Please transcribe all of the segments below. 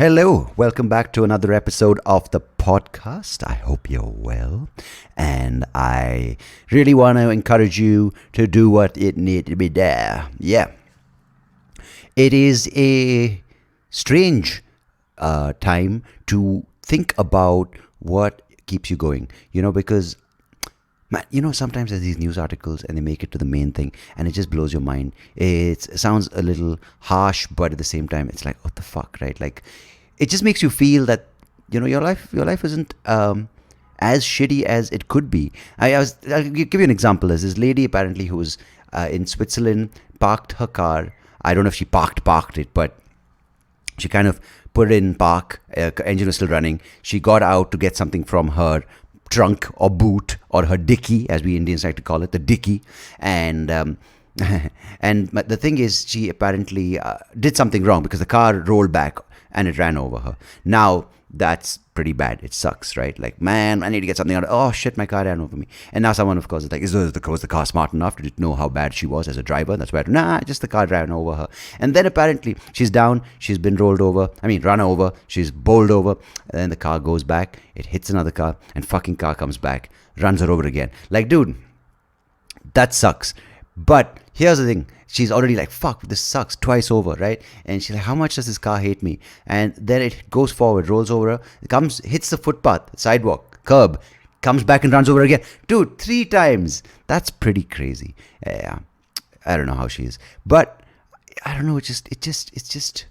Hello, welcome back to another episode of the podcast. I hope you're well, and I really want to encourage you to do what it needs to be there. Yeah, it is a strange time to think about what keeps you going, because sometimes there's these news articles and they make it to the main thing and it just blows your mind. It sounds a little harsh, but at the same time, it's like, what the fuck, right? Like, it just makes you feel that, your life isn't as shitty as it could be. I'll give you an example. There's this lady apparently who was in Switzerland, parked her car. I don't know if she parked it, but she kind of put it in park. Engine was still running. She got out to get something from her trunk or boot or her dicky, as we Indians like to call it, the dicky. And and the thing is, she apparently did something wrong because the car rolled back and it ran over her. Now, that's pretty bad. It sucks, right? Like, man, I need to get something out. Oh, shit, my car ran over me. And now someone, of course, is like, was the car smart enough to know how bad she was as a driver? That's why, just the car ran over her. And then apparently she's down. She's been run over. She's bowled over. And then the car goes back. It hits another car. And fucking car comes back. Runs her over again. Like, dude, that sucks. But here's the thing. She's already like, fuck, this sucks, twice over, right? And she's like, how much does this car hate me? And then it goes forward, rolls over her, hits the footpath, sidewalk, curb, comes back and runs over again. Dude, 3 times. That's pretty crazy. Yeah, I don't know how she is. But I don't know, it's just...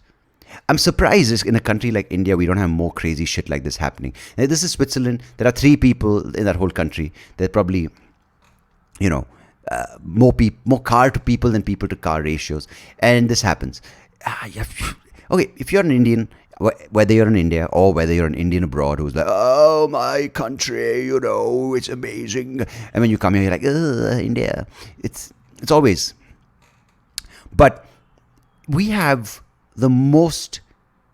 I'm surprised in a country like India, we don't have more crazy shit like this happening. Now, this is Switzerland. There are 3 people in that whole country. They're probably, more car to people than people to car ratios, and this happens. Okay, if you're an Indian, whether you're in India or whether you're an Indian abroad who's like, oh, my country, it's amazing, and when you come here, you're like, India, it's always. But we have the most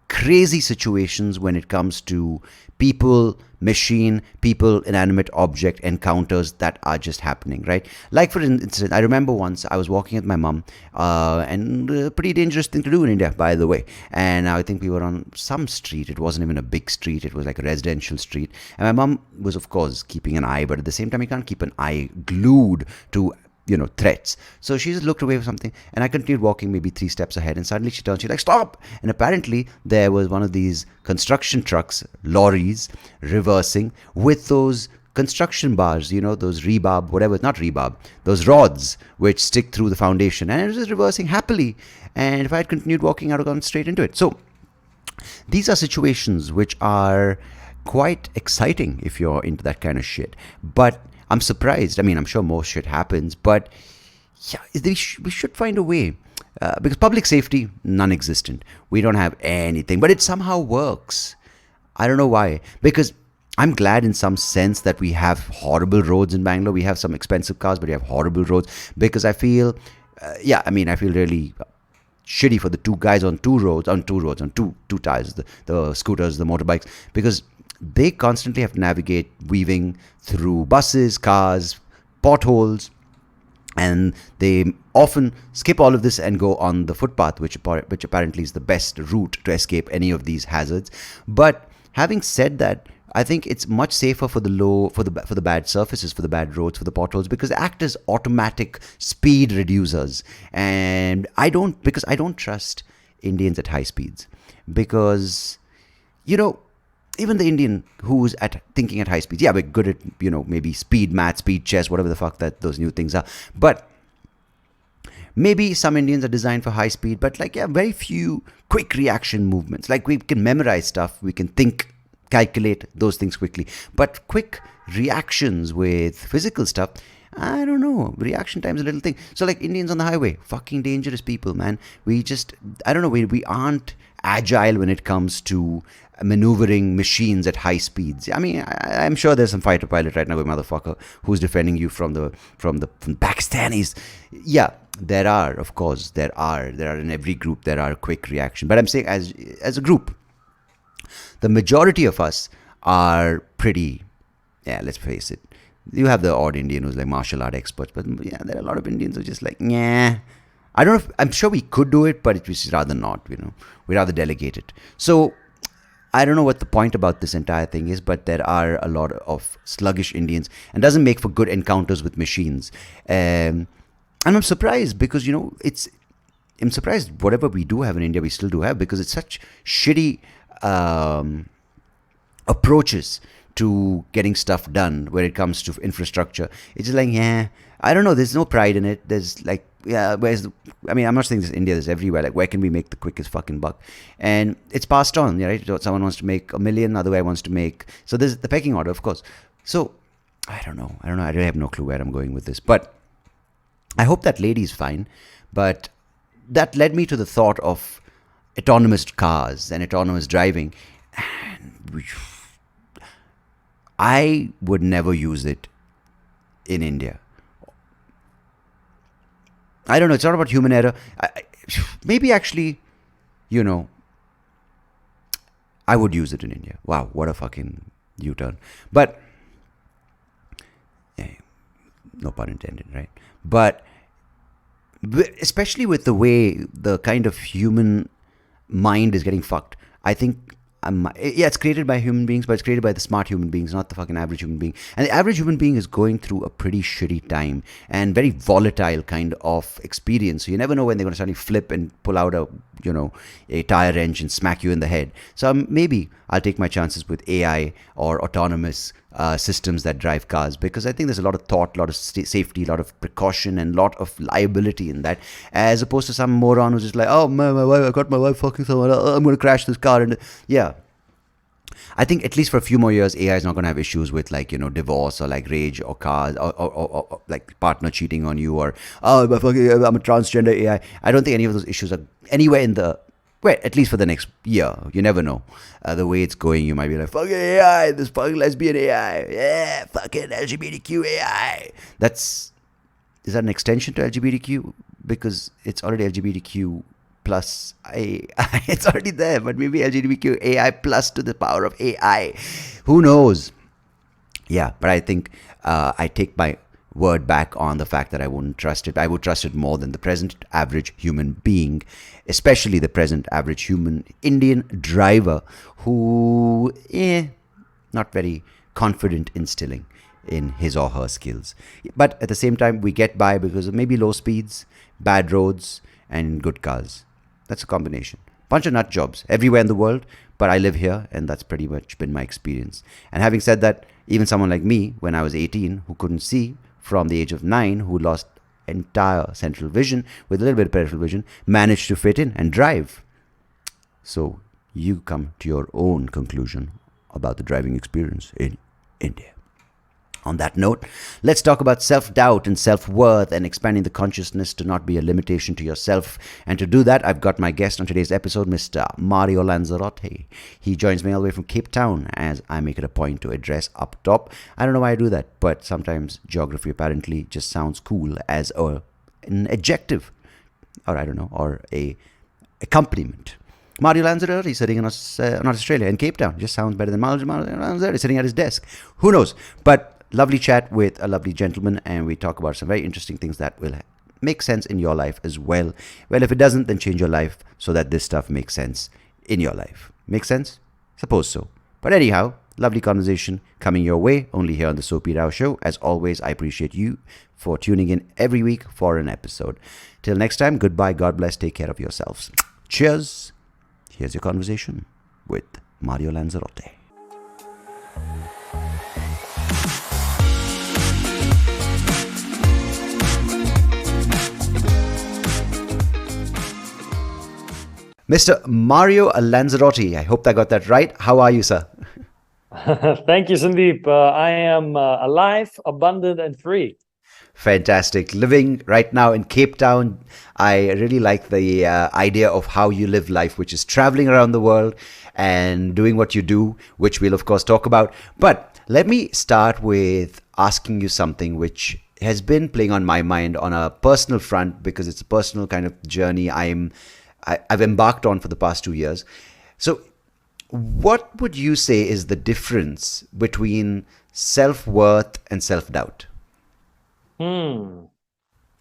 crazy situations when it comes to people, machine, people, inanimate object encounters that are just happening, right? Like, for instance, I remember once I was walking with my mom, and a pretty dangerous thing to do in India, by the way. And I think we were on some street. It wasn't even a big street. It was like a residential street. And my mom was, of course, keeping an eye, but at the same time, you can't keep an eye glued to threats. So she just looked away for something, and I continued walking maybe 3 steps ahead, and suddenly she turned, she's like, stop! And apparently there was one of these construction trucks, lorries, reversing with those construction bars, those rebarb, whatever, not rebarb, those rods which stick through the foundation, and it was just reversing happily. And if I had continued walking, I would have gone straight into it. So these are situations which are quite exciting if you're into that kind of shit. But I'm surprised. I mean, I'm sure more shit happens, but yeah, we should find a way. Because public safety, non-existent. We don't have anything, but it somehow works. I don't know why. Because I'm glad in some sense that we have horrible roads in Bangalore. We have some expensive cars, but we have horrible roads. Because I feel, I feel really shitty for the 2 guys on two tires, the scooters, the motorbikes, because they constantly have to navigate weaving through buses, cars, potholes, and they often skip all of this and go on the footpath, which apparently is the best route to escape any of these hazards. But having said that, I think it's much safer for the bad surfaces, for the bad roads, for the potholes, because they act as automatic speed reducers. And I don't trust Indians at high speeds, because even the Indian who's thinking at high speeds, we're good at, maybe speed math, speed chess, whatever the fuck that those new things are. But maybe some Indians are designed for high speed, but very few quick reaction movements. Like, we can memorize stuff, we can think, calculate those things quickly. But quick reactions with physical stuff, I don't know. Reaction time is a little thing. So like Indians on the highway, fucking dangerous people, man. We aren't agile when it comes to maneuvering machines at high speeds. I mean, I'm sure there's some fighter pilot right now, motherfucker, who's defending you from the Pakistanis. Yeah, there are, of course, there are in every group, there are quick reaction. But I'm saying as a group, the majority of us are pretty, let's face it. You have the odd Indian who's like martial art experts, but yeah, there are a lot of Indians who are just like, I don't know I'm sure we could do it, but we'd rather not, we'd rather delegate it. So I don't know what the point about this entire thing is, but there are a lot of sluggish Indians, and doesn't make for good encounters with machines. And I'm surprised because I'm surprised whatever we do have in India, we still do have, because it's such shitty approaches to getting stuff done when it comes to infrastructure. It's just like, yeah, I don't know. There's no pride in it. There's like, yeah, I'm not saying this is India, this is everywhere. Like, where can we make the quickest fucking buck? And it's passed on, right? Someone wants to make $1 million, other guy wants to make. So there's the pecking order, of course. So I don't know. I really have no clue where I'm going with this. But I hope that lady's fine. But that led me to the thought of autonomous cars and autonomous driving. I would never use it in India. I don't know. It's not about human error. Maybe actually, I would use it in India. Wow, what a fucking U-turn. But, yeah, no pun intended, right? But especially with the way the kind of human mind is getting fucked, I think, it's created by human beings, but it's created by the smart human beings, not the fucking average human being. And the average human being is going through a pretty shitty time and very volatile kind of experience. So you never know when they're going to suddenly flip and pull out a tire wrench and smack you in the head. So maybe I'll take my chances with AI or autonomous systems that drive cars, because I think there's a lot of thought, a lot of safety, a lot of precaution, and a lot of liability in that, as opposed to some moron who's just like, oh, my wife, I got my wife fucking someone else, I'm going to crash this car. And yeah, I think at least for a few more years, AI is not going to have issues with divorce or like rage or cars or like partner cheating on you or, oh, I'm a transgender AI. I don't think any of those issues are anywhere in the, well, at least for the next year. You never know. The way it's going, you might be like, fucking AI, this fucking lesbian AI. Yeah, fucking LGBTQ AI. Is that an extension to LGBTQ? Because it's already LGBTQ plus it's already there, but maybe LGBTQ AI plus to the power of AI. Who knows? Yeah, but I think I take my word back on the fact that I wouldn't trust it. I would trust it more than the present average human being, especially the present average human Indian driver who, not very confident instilling in his or her skills. But at the same time, we get by because of maybe low speeds, bad roads, and good cars. That's a combination. Bunch of nut jobs everywhere in the world, but I live here, and that's pretty much been my experience. And having said that, even someone like me, when I was 18, who couldn't see, from the age of 9, who lost entire central vision with a little bit of peripheral vision, managed to fit in and drive. So you come to your own conclusion about the driving experience in India. On that note, let's talk about self-doubt and self-worth and expanding the consciousness to not be a limitation to yourself. And to do that, I've got my guest on today's episode, Mr. Mario Lanzarotti. He joins me all the way from Cape Town, as I make it a point to address up top. I don't know why I do that, but sometimes geography apparently just sounds cool as an adjective, or I don't know, or a accompaniment. Mario Lanzarotti sitting in not Australia, in Cape Town. Just sounds better than Mario Lanzarotti sitting at his desk. Who knows? But lovely chat with a lovely gentleman, and we talk about some very interesting things that will make sense in your life as well. Well, if it doesn't, then change your life so that this stuff makes sense in your life. Make sense? Suppose so. But anyhow, lovely conversation coming your way only here on the SoapyRao Show. As always, I appreciate you for tuning in every week for an episode. Till next time, goodbye, God bless, take care of yourselves. Cheers. Here's your conversation with Mario Lanzarotti. Mr. Mario Lanzarotti, I hope I got that right. How are you, sir? Thank you, Sandeep. I am alive, abundant, and free. Fantastic. Living right now in Cape Town. I really like the idea of how you live life, which is traveling around the world and doing what you do, which we'll, of course, talk about. But let me start with asking you something which has been playing on my mind on a personal front, because it's a personal kind of journey I've embarked on for the past 2 years. So what would you say is the difference between self-worth and self-doubt?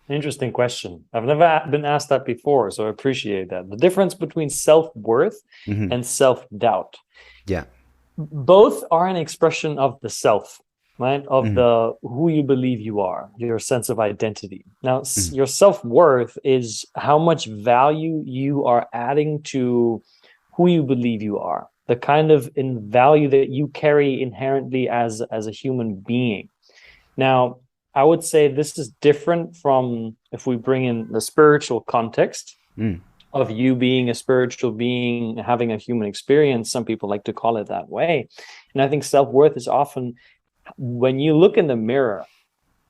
Interesting question. I've never been asked that before, so I appreciate that. The difference between self-worth Hmm. and self-doubt. Yeah. Both are an expression of the self, right? Of Hmm. the who you believe you are, your sense of identity. Now, Hmm. your self-worth is how much value you are adding to who you believe you are, the kind of in value that you carry inherently as a human being. Now, I would say this is different from if we bring in the spiritual context Mm. of you being a spiritual being, having a human experience. Some people like to call it that way. And I think self-worth is often when you look in the mirror,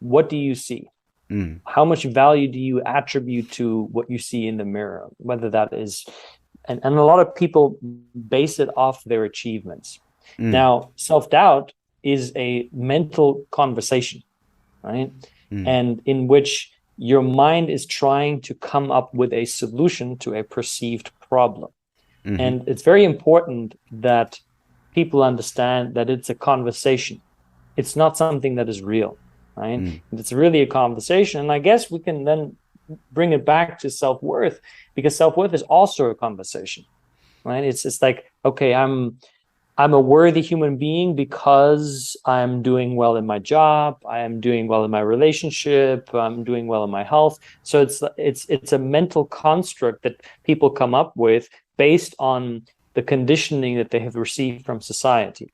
what do you see? Mm. How much value do you attribute to what you see in the mirror? Whether that is, and a lot of people base it off their achievements. Mm. Now, self-doubt is a mental conversation, right? Mm. And in which your mind is trying to come up with a solution to a perceived problem. Hmm. And it's very important that people understand that it's a conversation. It's not something that is real, right? Mm. It's really a conversation. And I guess we can then bring it back to self-worth, because self-worth is also a conversation, right? It's like, okay, I'm a worthy human being because I'm doing well in my job, I am doing well in my relationship, I'm doing well in my health. So it's a mental construct that people come up with based on the conditioning that they have received from society.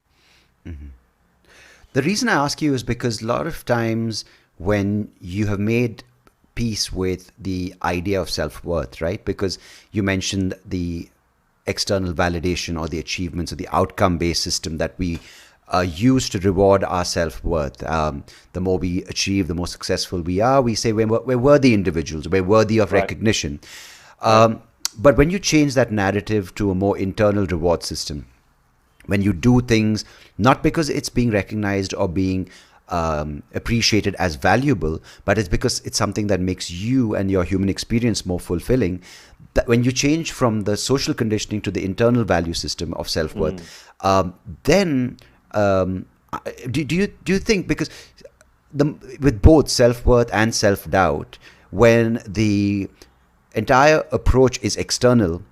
The reason I ask you is because a lot of times when you have made peace with the idea of self-worth, right? Because you mentioned the external validation or the achievements or the outcome-based system that we use to reward our self-worth. The more we achieve, the more successful we are. We say we're worthy individuals, we're worthy of Right. recognition. Right. But when you change that narrative to a more internal reward system, when you do things not because it's being recognized or being appreciated as valuable, but it's because it's something that makes you and your human experience more fulfilling. That when you change from the social conditioning to the internal value system of self-worth, then do you think, because with both self-worth and self-doubt, when the entire approach is external,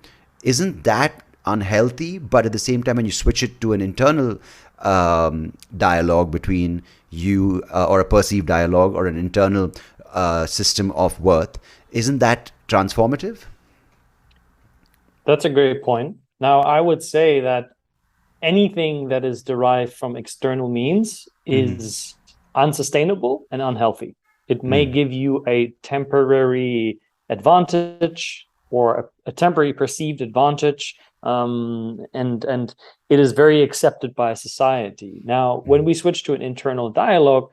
isn't that unhealthy? But at the same time, when you switch it to an internal dialogue between you or a perceived dialogue or an internal system of worth, isn't that transformative? That's a great point. Now, I would say that anything that is derived from external means is unsustainable and unhealthy. It may give you a temporary advantage or a temporary perceived advantage, and it is very accepted by society. Now, when we switch to an internal dialogue,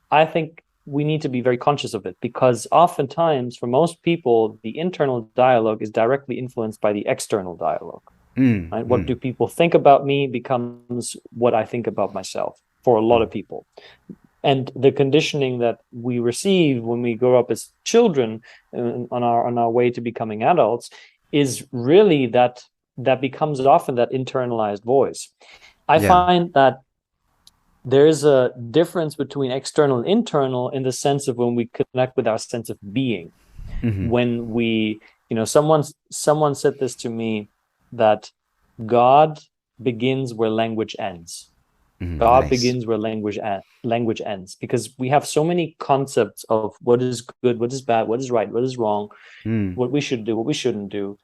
I think we need to be very conscious of it, because oftentimes, for most people, the internal dialogue is directly influenced by the external dialogue. Right? What do people think about me becomes what I think about myself for a lot of people. And the conditioning that we receive when we grow up as children on our way to becoming adults is really that becomes often that internalized voice. I Yeah. find that there is a difference between external and internal in the sense of when we connect with our sense of being. When we, someone said this to me, that God begins where language ends. God Nice. begins where language ends, because we have so many concepts of what is good, what is bad, what is right, what is wrong, what we should do, what we shouldn't do.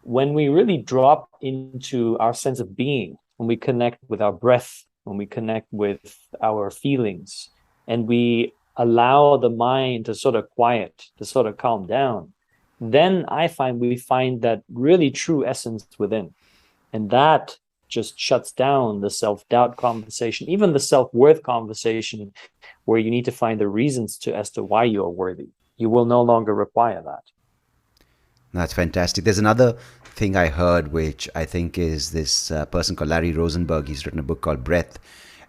When we really drop into our sense of being, when we connect with our breath, when we connect with our feelings, and we allow the mind to sort of quiet, to sort of calm down, then we find that really true essence within. And that just shuts down the self-doubt conversation, even the self-worth conversation, where you need to find the reasons as to why you are worthy. You will no longer require that. That's fantastic. There's another thing I heard, which I think is this person called Larry Rosenberg. He's written a book called Breath.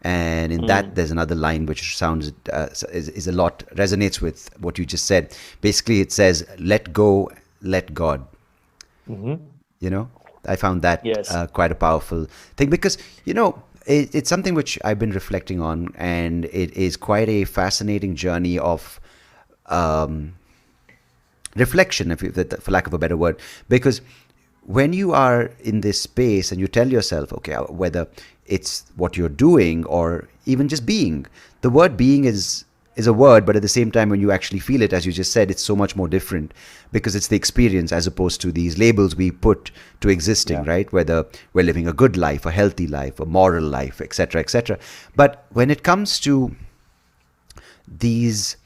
And in that, there's another line which sounds is a lot, resonates with what you just said. Basically, it says, let go, let God. You know, I found that Yes. quite a powerful thing, because, it's something which I've been reflecting on, and it is quite a fascinating journey of reflection, for lack of a better word. Because when you are in this space and you tell yourself, okay, whether it's what you're doing or even just being, the word being is a word, but at the same time, when you actually feel it, as you just said, it's so much more different, because it's the experience as opposed to these labels we put to existing, right? Whether we're living a good life, a healthy life, a moral life, etc., etc. But when it comes to these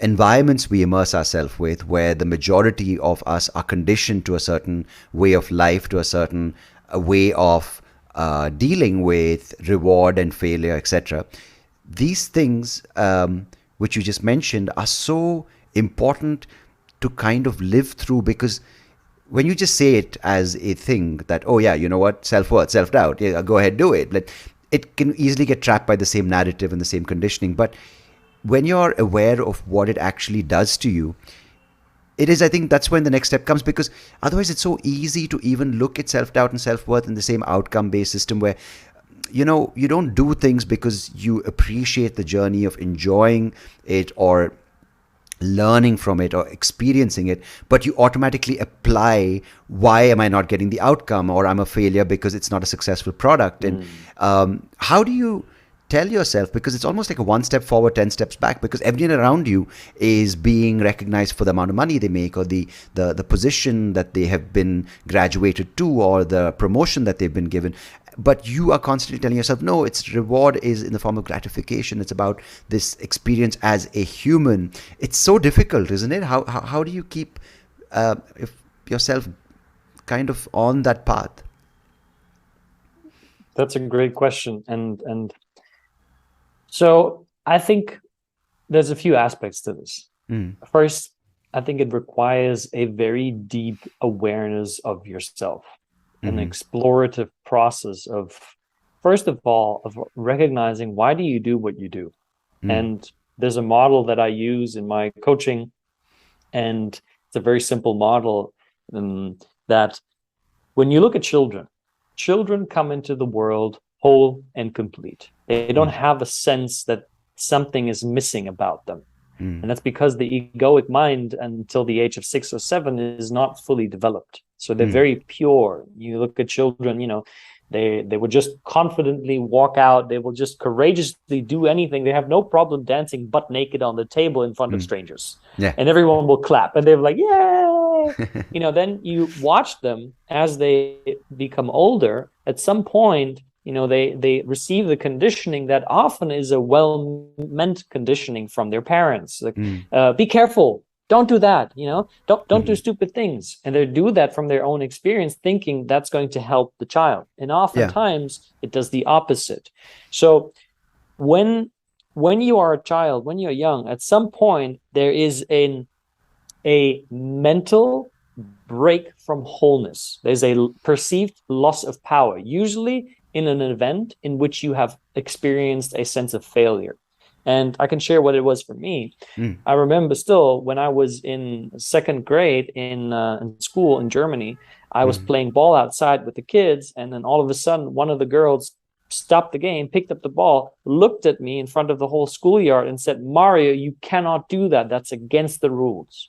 environments we immerse ourselves with, where the majority of us are conditioned to a certain way of life, to a certain way of dealing with reward and failure, etc., these things which you just mentioned are so important to kind of live through, because when you just say it as a thing that, oh yeah, you know what, self-worth, self-doubt, yeah, go ahead, do it, like, it can easily get trapped by the same narrative and the same conditioning. But when you're aware of what it actually does to you, it is, I think that's when the next step comes, because otherwise it's so easy to even look at self-doubt and self-worth in the same outcome-based system where, you know, you don't do things because you appreciate the journey of enjoying it or learning from it or experiencing it, but you automatically apply, why am I not getting the outcome, or I'm a failure because it's not a successful product. And how do you tell yourself, because it's almost like a 1 step forward, 10 steps back, because everyone around you is being recognized for the amount of money they make, or the position that they have been graduated to, or the promotion that they've been given, but you are constantly telling yourself, no, its reward is in the form of gratification, it's about this experience as a human. It's so difficult, isn't it? How do you keep yourself kind of on that path? That's a great question. And so I think there's a few aspects to this. First, I think it requires a very deep awareness of yourself, an explorative process of, first of all, of recognizing, why do you do what you do? And there's a model that I use in my coaching, and it's a very simple model, that when you look at children come into the world whole and complete. They don't have a sense that something is missing about them. And that's because the egoic mind until the age of 6 or 7 is not fully developed. So they're very pure. You look at children, you know, they will just confidently walk out. They will just courageously do anything. They have no problem dancing butt naked on the table in front of strangers. And everyone will clap and they're like, yay! You know, then you watch them as they become older. At some point, you know, they receive the conditioning that often is a well-meant conditioning from their parents. Like, be careful, don't do that, you know, don't do stupid things. And they do that from their own experience, thinking that's going to help the child. And oftentimes it does the opposite. So when you are a child, when you're young, at some point there is a mental break from wholeness. There's a perceived loss of power, usually in an event in which you have experienced a sense of failure. And I can share what it was for me. I remember still when I was in 2nd grade in school in Germany, I was playing ball outside with the kids. And then all of a sudden, one of the girls stopped the game, picked up the ball, looked at me in front of the whole schoolyard and said, "Mario, you cannot do that. That's against the rules."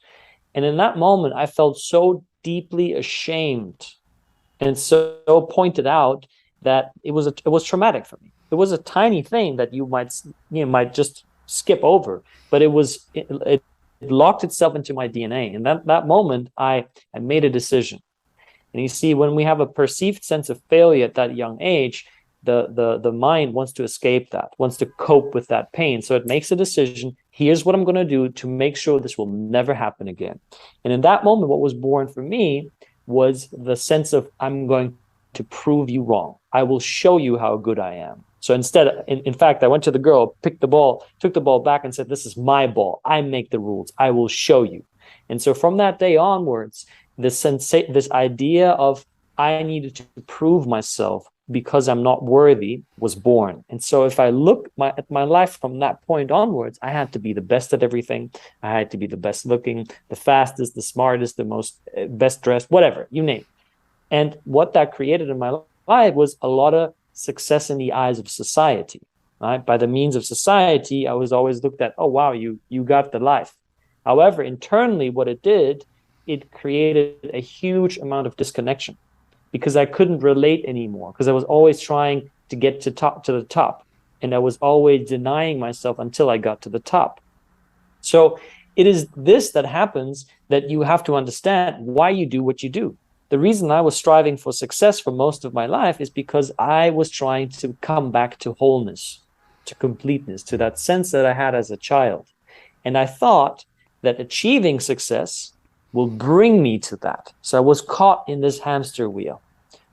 And in that moment, I felt so deeply ashamed and so pointed out that it was traumatic for me. It was a tiny thing that you might just skip over, but it locked itself into my DNA. And that moment, I made a decision. And you see, when we have a perceived sense of failure at that young age, the mind wants to escape that, wants to cope with that pain. So it makes a decision. Here's what I'm going to do to make sure this will never happen again. And in that moment, what was born for me was the sense of, I'm going to prove you wrong. I will show you how good I am. So instead, in fact, I went to the girl, picked the ball, took the ball back and said, "This is my ball. I make the rules. I will show you." And so from that day onwards, this idea of I needed to prove myself because I'm not worthy was born. And so if I look at my life from that point onwards, I had to be the best at everything. I had to be the best looking, the fastest, the smartest, the most best dressed, whatever, you name it. And what that created in my life was a lot of success in the eyes of society. Right? By the means of society, I was always looked at, "Oh, wow, you got the life." However, internally, what it did, it created a huge amount of disconnection because I couldn't relate anymore, because I was always trying to get to the top, and I was always denying myself until I got to the top. So it is this that happens, that you have to understand why you do what you do. The reason I was striving for success for most of my life is because I was trying to come back to wholeness, to completeness, to that sense that I had as a child. And I thought that achieving success will bring me to that. So I was caught in this hamster wheel,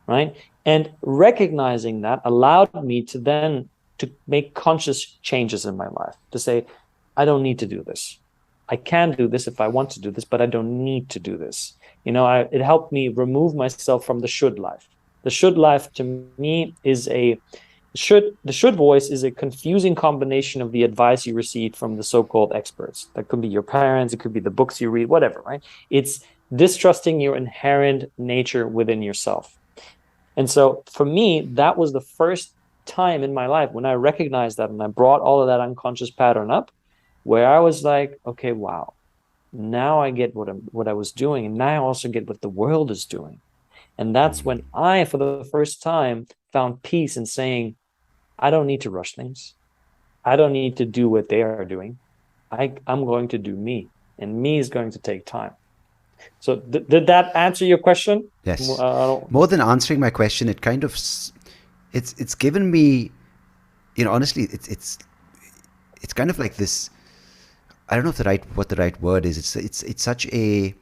right? And recognizing that allowed me to then to make conscious changes in my life, to say, I don't need to do this. I can do this if I want to do this, but I don't need to do this. It helped me remove myself from the should life. The should life to me is the should voice is a confusing combination of the advice you receive from the so-called experts. That could be your parents, it could be the books you read, whatever, right? It's distrusting your inherent nature within yourself. And so for me, that was the first time in my life when I recognized that, and I brought all of that unconscious pattern up, where I was like, okay, wow, now I get what I was doing, and now I also get what the world is doing. And that's when I, for the first time, found peace in saying, I don't need to rush things. I don't need to do what they are doing. I'm going to do me, and me is going to take time. So did that answer your question? Yes. More than answering my question, it kind of, it's given me, honestly, it's kind of like this. I don't know what the right word is. It's such a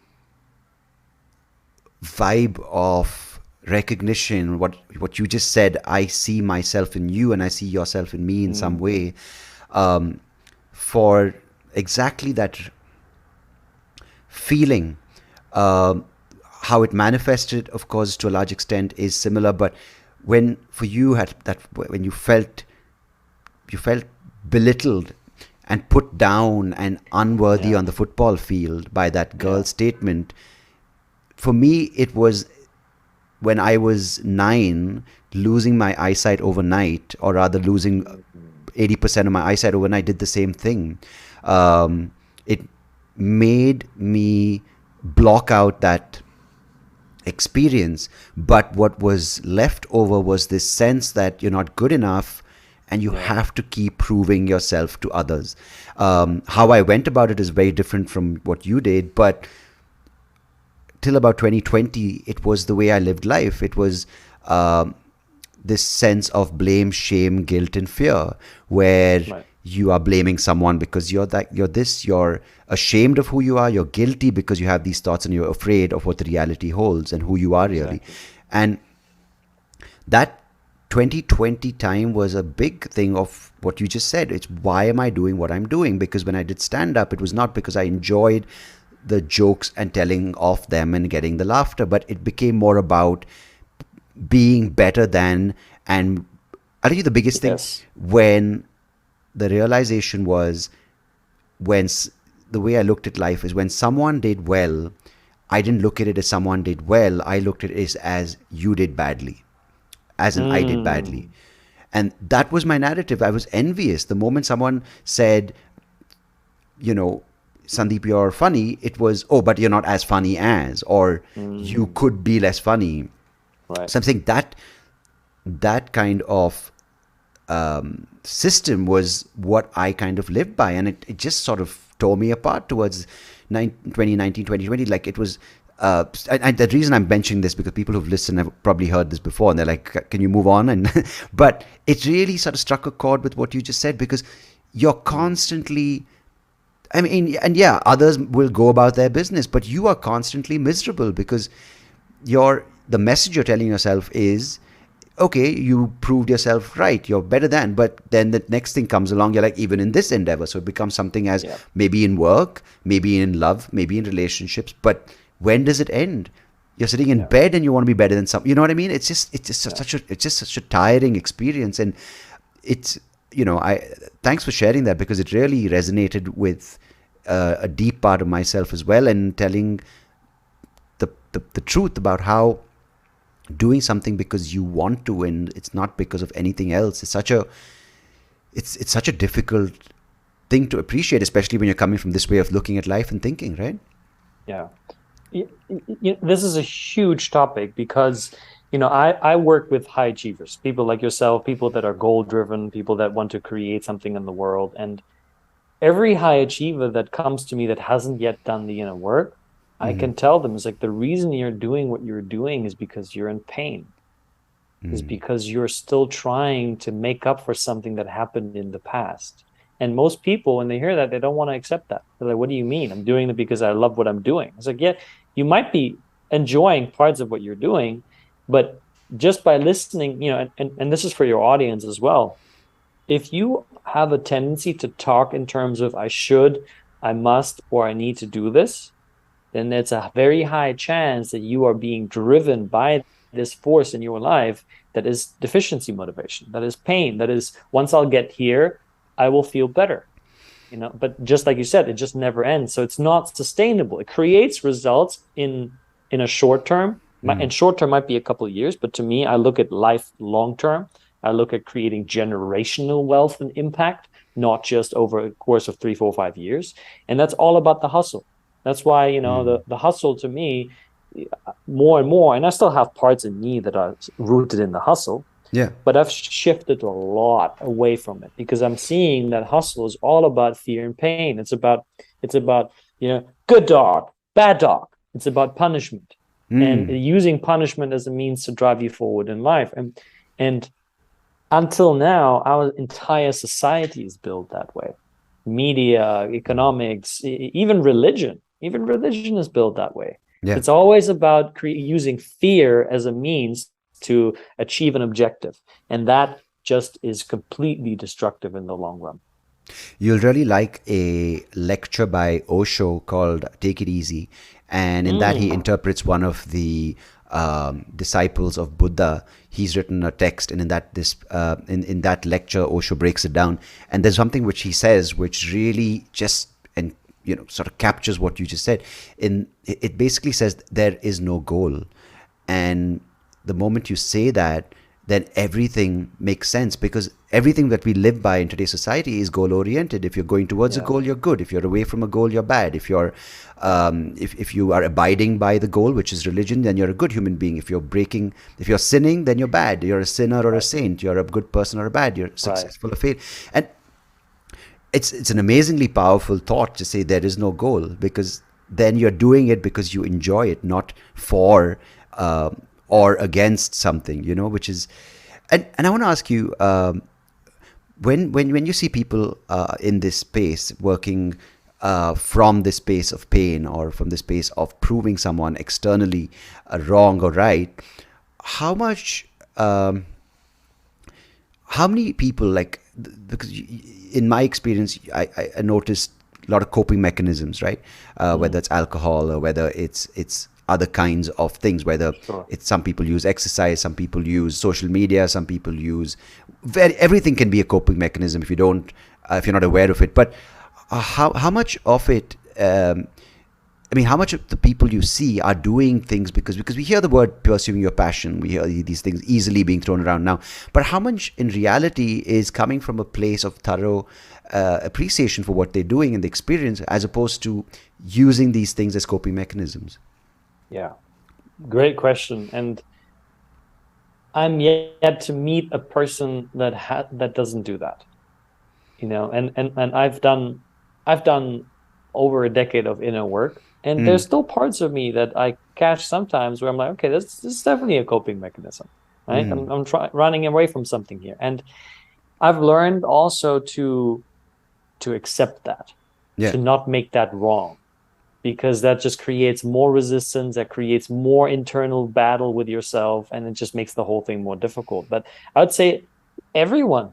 vibe of recognition. What you just said, I see myself in you, and I see yourself in me in some way. For exactly that feeling, how it manifested, of course, to a large extent, is similar. But when you felt belittled and put down and unworthy on the football field by that girl's statement, for me, it was when I was 9, losing my eyesight overnight, or rather losing 80% of my eyesight overnight, did the same thing. It made me block out that experience, but what was left over was this sense that you're not good enough, and you have to keep proving yourself to others. How I went about it is very different from what you did, but till about 2020, it was the way I lived life. It was this sense of blame, shame, guilt, and fear, where you are blaming someone because you're ashamed of who you are, you're guilty because you have these thoughts, and you're afraid of what the reality holds and who you are really. And that 2020 time was a big thing of what you just said. It's why am I doing what I'm doing? Because when I did stand up, it was not because I enjoyed the jokes and telling off them and getting the laughter, but it became more about being better than. And I'll tell you the biggest thing, when the realization was, when the way I looked at life is, when someone did well, I didn't look at it as someone did well. I looked at it as you did badly, as in I did badly. And that was my narrative. I was envious. The moment someone said, Sandeep, you're funny, it was, oh, but you're not as funny as, or you could be less funny. Right. So I'm saying that kind of system was what I kind of lived by, and it just sort of tore me apart towards 2019, 2020. Like it was, and the reason I'm mentioning this, because people who've listened have probably heard this before, and they're like, can you move on? And but it really sort of struck a chord with what you just said, because you're constantly, others will go about their business, but you are constantly miserable because the message you're telling yourself is, okay, you proved yourself right, you're better than, but then the next thing comes along, you're like, even in this endeavor. So it becomes something as maybe in work, maybe in love, maybe in relationships, but when does it end? You're sitting in bed and you want to be better than some, you know what I mean? It's just such a tiring experience. And it's, thanks for sharing that, because it really resonated with a deep part of myself as well, and telling the truth about how doing something because you want to, and it's not because of anything else. It's such a difficult thing to appreciate, especially when you're coming from this way of looking at life and thinking, right? Yeah. This is a huge topic because, I work with high achievers, people like yourself, people that are goal driven, people that want to create something in the world. And every high achiever that comes to me that hasn't yet done the inner work, I can tell them, it's like, the reason you're doing what you're doing is because you're in pain, is because you're still trying to make up for something that happened in the past. And most people, when they hear that, they don't want to accept that. They're like, what do you mean? I'm doing it because I love what I'm doing. It's like, yeah, you might be enjoying parts of what you're doing, but just by listening, and this is for your audience as well. If you have a tendency to talk in terms of I should, I must, or I need to do this, then there's a very high chance that you are being driven by this force in your life that is deficiency motivation, that is pain, that is, once I'll get here, I will feel better. But just like you said, it just never ends. So it's not sustainable. It creates results in a short term, and short term might be a couple of years, but to me, I look at life long term. I look at creating generational wealth and impact, not just over a course of 3, 4, 5 years. And that's all about the hustle. That's why, the hustle to me, more and more, and I still have parts in me that are rooted in the hustle. Yeah. But I've shifted a lot away from it because I'm seeing that hustle is all about fear and pain. It's about, good dog, bad dog. It's about punishment and using punishment as a means to drive you forward in life. And until now, our entire society is built that way. Media, economics, even religion is built that way. Yeah. It's always about using fear as a means to achieve an objective. And that just is completely destructive in the long run. You'll really like a lecture by Osho called Take It Easy. And in that, he interprets one of the disciples of Buddha. He's written a text, and in that lecture, Osho breaks it down. And there's something which he says, which really just sort of captures what you just said. It basically says there is no goal, and the moment you say that, then everything makes sense, because everything that we live by in today's society is goal oriented. If you're going towards a goal, you're good. If you're away from a goal, you're bad. If you're if you are abiding by the goal, which is religion, then you're a good human being. If you're sinning, then you're bad. You're a sinner or a saint. You're a good person or a bad. You're successful or failed. And it's an amazingly powerful thought to say there is no goal, because then you're doing it because you enjoy it, not for or against something, which is, and I want to ask you, when you see people in this space working from this space of pain, or from the space of proving someone externally wrong or right, how many people, because in my experience, I noticed a lot of coping mechanisms, right? Whether it's alcohol or whether it's other kinds of things, whether it's, some people use exercise, some people use social media, some people use everything can be a coping mechanism if you're not aware of it. But how much of it, how much of the people you see are doing things because we hear the word pursuing your passion, we hear these things easily being thrown around now, but how much in reality is coming from a place of thorough appreciation for what they're doing and the experience, as opposed to using these things as coping mechanisms? Yeah, great question. And I'm yet to meet a person that doesn't do that, and I've done over a decade of inner work, and there's still parts of me that I catch sometimes where I'm like, okay, this is definitely a coping mechanism, right? I'm running away from something here. And I've learned also to accept that, to not make that wrong, because that just creates more resistance, that creates more internal battle with yourself, and it just makes the whole thing more difficult. But I would say everyone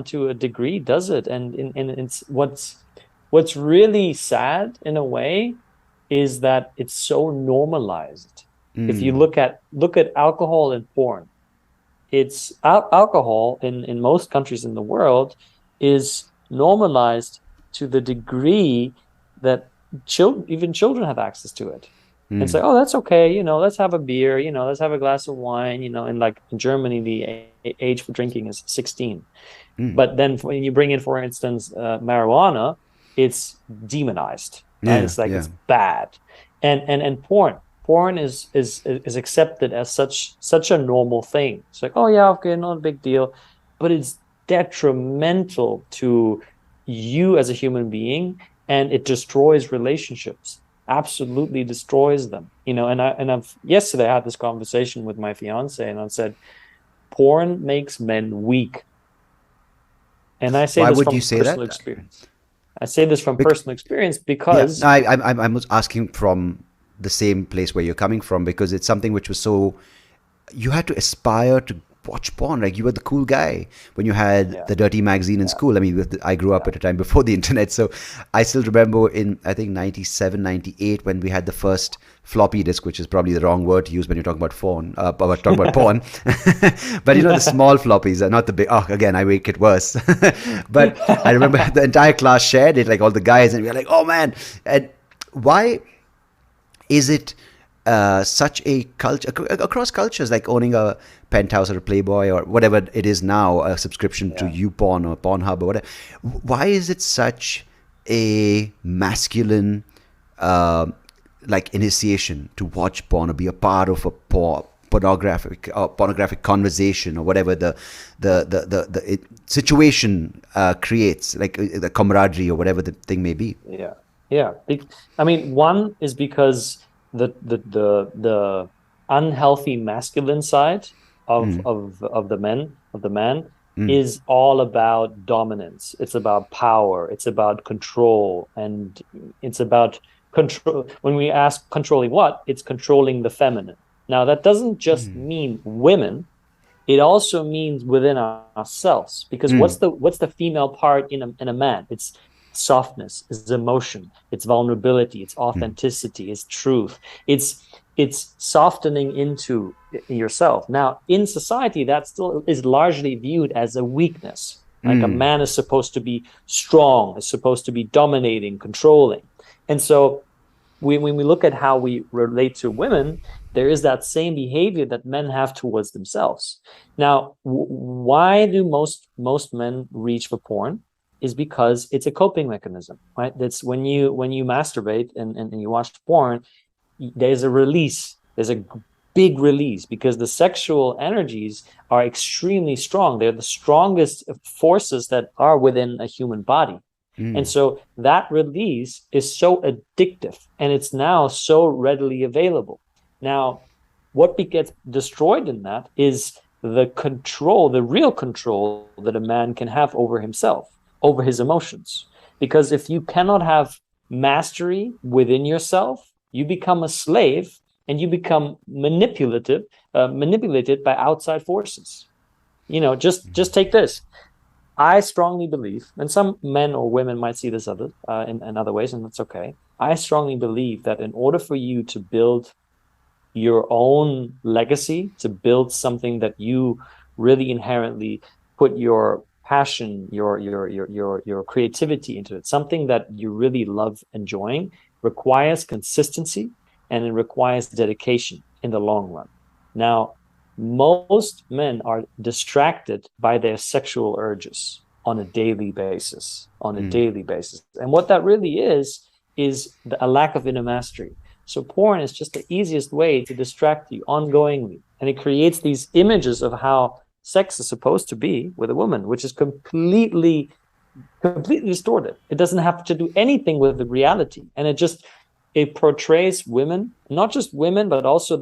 to a degree does it. And it's what's really sad in a way is that it's so normalized. If you look at alcohol and porn, it's alcohol in most countries in the world is normalized to the degree that even children have access to it. And say, oh, that's okay, let's have a beer, let's have a glass of wine, and like in Germany, the age for drinking is 16. But then when you bring in, for instance, marijuana, it's demonized. Right? It's like it's bad, and porn is accepted as such a normal thing. It's like, oh yeah, okay, not a big deal, but it's detrimental to you as a human being, and it destroys relationships. Absolutely destroys them. Yesterday I had this conversation with my fiance, and I said, porn makes men weak. And I say Why this would from you say personal that? experience. I say this from personal experience because no, I was asking from the same place where you're coming from, because it's something which was so, you had to aspire to watch porn. Like, you were the cool guy when you had the dirty magazine in school. I mean, I grew up at a time before the internet, so I still remember in, I think, 97, 98, when we had the first floppy disk, which is probably the wrong word to use when you're talking about porn, but the small floppies are not the big. Oh, again, I make it worse. But I remember the entire class shared it, like all the guys, and we were like, oh man. And why is it such a culture across cultures, like owning a Penthouse or a Playboy or whatever it is now, a subscription to YouPorn or Pornhub or whatever? Why is it such a masculine initiation to watch porn or be a part of a pornographic conversation or whatever the situation creates, like the camaraderie or whatever the thing may be? I mean, one is because the unhealthy masculine side of the man is all about dominance. It's about power. It's about control, and it's about control. When we ask controlling what, it's controlling the feminine. Now, that doesn't just mean women. It also means within ourselves, because what's the female part in a man? It's softness, it's emotion, it's vulnerability, it's authenticity, it's truth. It's softening into yourself. Now, in society, that still is largely viewed as a weakness. Like a man is supposed to be strong, is supposed to be dominating, controlling. And so when we look at how we relate to women, there is that same behavior that men have towards themselves. Now, why do most men reach for porn? Is because it's a coping mechanism, right? That's when you masturbate and you watch porn, there's a release. There's a big release because the sexual energies are extremely strong. They're the strongest forces that are within a human body. And so that release is so addictive, and it's now so readily available. Now, what gets destroyed in that is the control, the real control that a man can have over himself, over his emotions. Because if you cannot have mastery within yourself, you become a slave and you become manipulated by outside forces. Just take this. I strongly believe, and some men or women might see this in other ways, and that's okay. I strongly believe that in order for you to build your own legacy, to build something that you really inherently put your passion, your creativity into it, something that you really love enjoying, requires consistency, and it requires dedication in the long run. Now, most men are distracted by their sexual urges on a daily basis, And what that really is a lack of inner mastery. So porn is just the easiest way to distract you ongoingly. And it creates these images of how sex is supposed to be with a woman, which is completely distorted. It doesn't have to do anything with the reality. And it portrays women, not just women, but also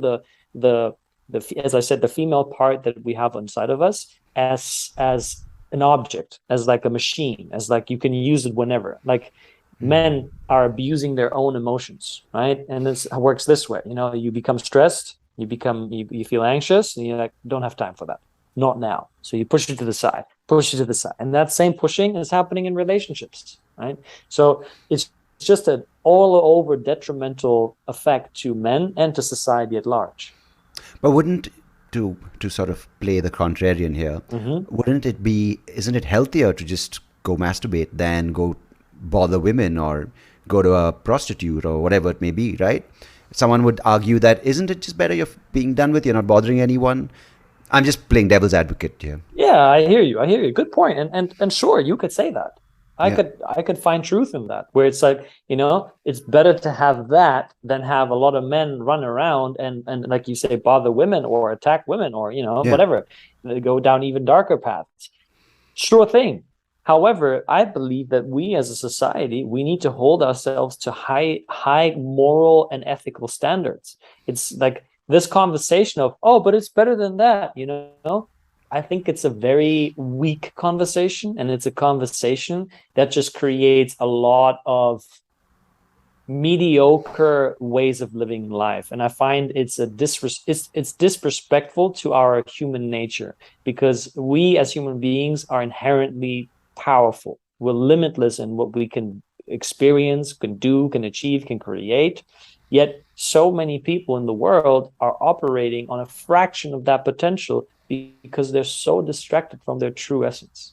the as I said, the female part that we have inside of us as an object, as like a machine, as like you can use it whenever. Like men are abusing their own emotions, right? And this works this way. You become stressed, you feel anxious, and you're like, don't have time for that. Not now. So you push it to the side. And that same pushing is happening in relationships, right? So it's just an all over detrimental effect to men and to society at large. But wouldn't, to sort of play the contrarian here, isn't it healthier to just go masturbate than go bother women or go to a prostitute or whatever it may be, right? Someone would argue that, isn't it just better you're being done with, you're not bothering anyone? I'm just playing devil's advocate here. Yeah, I hear you. I hear you. Good point. And sure, you could say that. Yeah. I could find truth in that, where it's like, it's better to have that than have a lot of men run around and like you say, bother women or attack women or, Yeah. whatever. They go down even darker paths. Sure thing. However, I believe that we as a society, we need to hold ourselves to high moral and ethical standards. It's like this conversation of, oh, but it's better than that, I think it's a very weak conversation, and it's a conversation that just creates a lot of mediocre ways of living life. And I find it's disrespectful to our human nature, because we as human beings are inherently powerful. We're limitless in what we can experience, can do, can achieve, can create. Yet so many people in the world are operating on a fraction of that potential because they're so distracted from their true essence.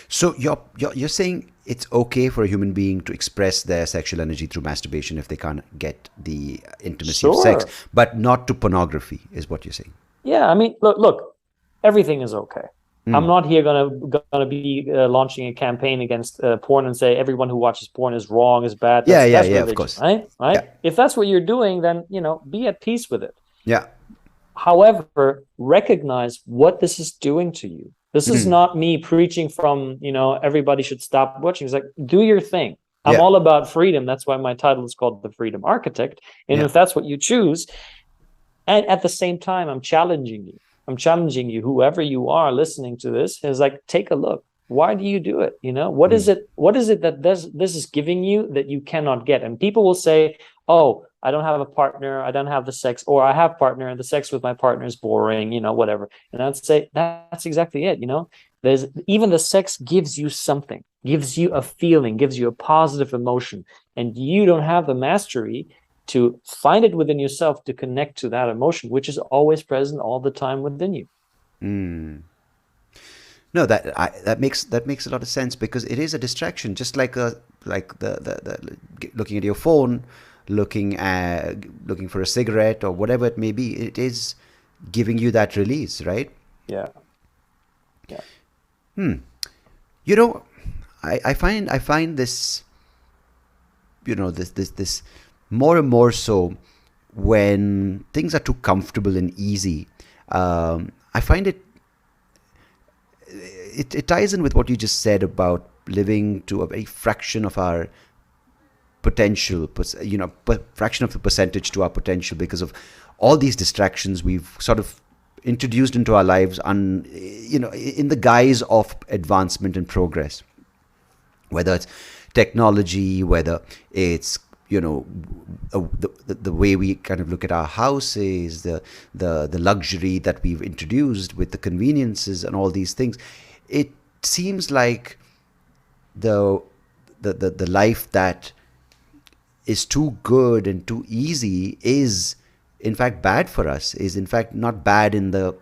So you're saying it's okay for a human being to express their sexual energy through masturbation if they can't get the intimacy of sex, but not to pornography, is what you're saying? Yeah, I mean, look, everything is okay. I'm not here gonna be launching a campaign against porn and say everyone who watches porn is wrong, is bad. That's religion, of course. Right? Yeah. If that's what you're doing, then be at peace with it. Yeah. However, recognize what this is doing to you. This is not me preaching from, everybody should stop watching. It's like, do your thing. I'm all about freedom. That's why my title is called The Freedom Architect. And if that's what you choose, and at the same time, I'm challenging you. Whoever you are listening to this, is like, take a look. Why do you do it? What is it? What is it that this is giving you that you cannot get? And people will say, oh, I don't have a partner, I don't have the sex, or I have partner and the sex with my partner is boring, whatever. And I'd say that's exactly it. There's even the sex gives you something, gives you a feeling, gives you a positive emotion, and you don't have the mastery to find it within yourself to connect to that emotion, which is always present all the time within you. No, that makes a lot of sense, because it is a distraction, just like the looking at your phone, looking for a cigarette or whatever it may be. It is giving you that release, right? Yeah. I find this, this more and more so when things are too comfortable and easy. I find it ties in with what you just said about living to a very fraction of our potential, fraction of the percentage to our potential, because of all these distractions we've sort of introduced into our lives, in the guise of advancement and progress, whether it's technology, whether it's the way we kind of look at our houses, the luxury that we've introduced with the conveniences and all these things. It seems like the life that is too good and too easy is in fact bad for us, is in fact not bad in the,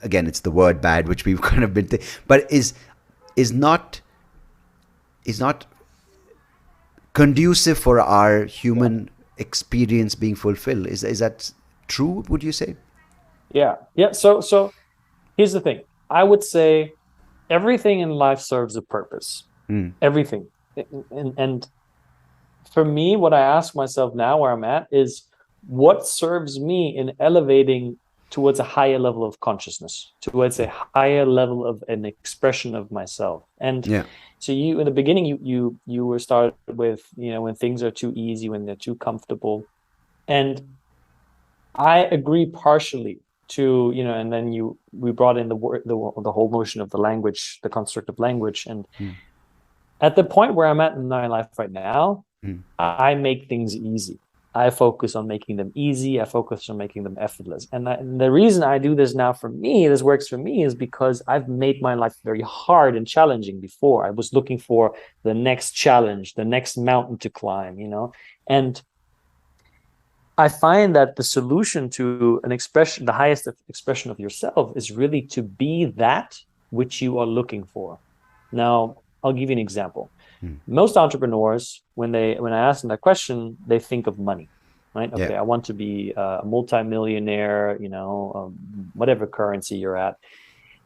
again, it's the word bad which we've kind of been but is not conducive for our human experience being fulfilled. Is that true, would you say? Yeah. So here's the thing. I would say everything in life serves a purpose. Everything. And for me, what I ask myself now, where I'm at, is what serves me in elevating towards a higher level of consciousness, towards a higher level of an expression of myself. And so you, in the beginning, you were started with, when things are too easy, when they're too comfortable. And I agree partially to, and then we brought in the whole notion of the language, the construct of language. And at the point where I'm at in my life right now, I make things easy. I focus on making them easy. I focus on making them effortless. And the reason I do this now, for me, this works for me, is because I've made my life very hard and challenging before. I was looking for the next challenge, the next mountain to climb, and I find that the solution to an expression, the highest expression of yourself, is really to be that which you are looking for. Now, I'll give you an example. Most entrepreneurs, when I ask them that question, they think of money. right? Okay, I want to be a multimillionaire, whatever currency you're at.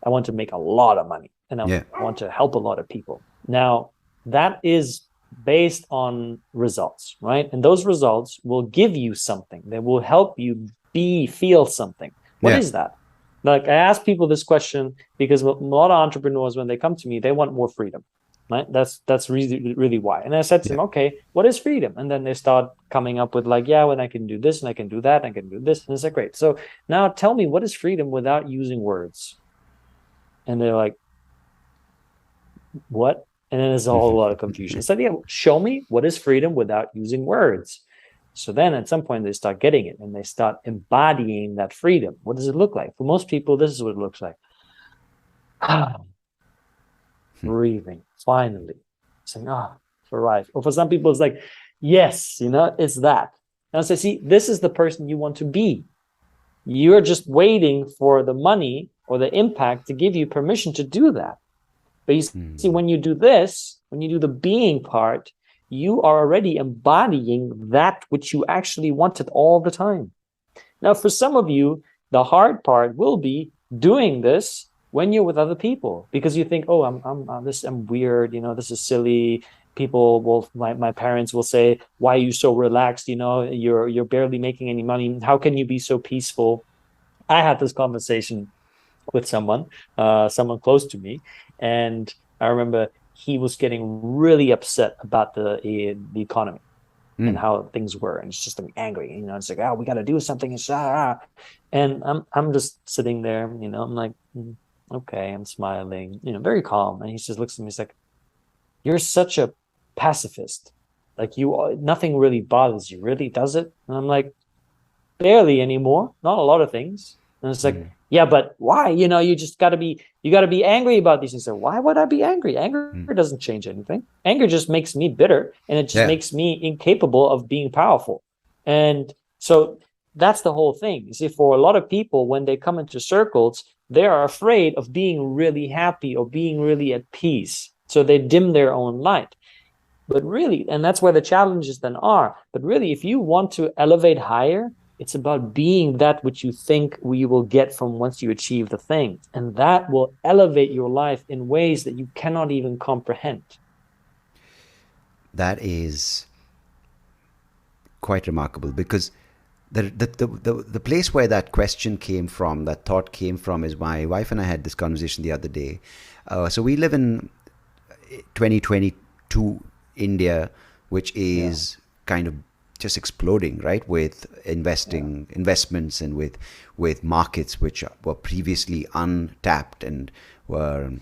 I want to make a lot of money, and I want to help a lot of people. Now, that is based on results, right? And those results will give you something. They will help you feel something. What is that? Like, I ask people this question because a lot of entrepreneurs, when they come to me, they want more freedom. Right? That's really why. And I said to them, okay, what is freedom? And then they start coming up with like, when I can do this and I can do that, and I can do this. And it's like, great. So now tell me, what is freedom without using words? And they're like, what? And then there's a whole lot of confusion. So show me what is freedom without using words. So then at some point they start getting it and they start embodying that freedom. What does it look like? For most people, this is what it looks like. Breathing, finally saying, it's arrived. Or for some people, it's like, yes, it's that. And I say, see, this is the person you want to be. You're just waiting for the money or the impact to give you permission to do that. But you see, when you do this, when you do the being part, you are already embodying that which you actually wanted all the time. Now, for some of you, the hard part will be doing this when you're with other people, because you think, I'm weird, this is silly. People will, my parents will say, why are you so relaxed? You're barely making any money. How can you be so peaceful? I had this conversation with someone close to me, and I remember he was getting really upset about the economy and how things were, and it's just angry. It's like, we got to do something, and I'm just sitting there, I'm like, okay, I'm smiling, very calm. And he just looks at me, he's like, you're such a pacifist. Like, nothing really bothers you, really, does it? And I'm like, barely anymore, not a lot of things. And it's like, yeah, but why? You just got to be angry about these things. So why would I be angry? Anger doesn't change anything. Anger just makes me bitter, and it just makes me incapable of being powerful. And so that's the whole thing. You see, for a lot of people, when they come into circles, they are afraid of being really happy or being really at peace. So they dim their own light. But really, and that's where the challenges then are. But really, if you want to elevate higher, it's about being that which you think you will get from once you achieve the thing. And that will elevate your life in ways that you cannot even comprehend. That is quite remarkable, because the place where that question came from, that thought came from, is my wife and I had this conversation the other day. So we live in 2022 India, which is kind of just exploding, right? With investments and with markets which were previously untapped and were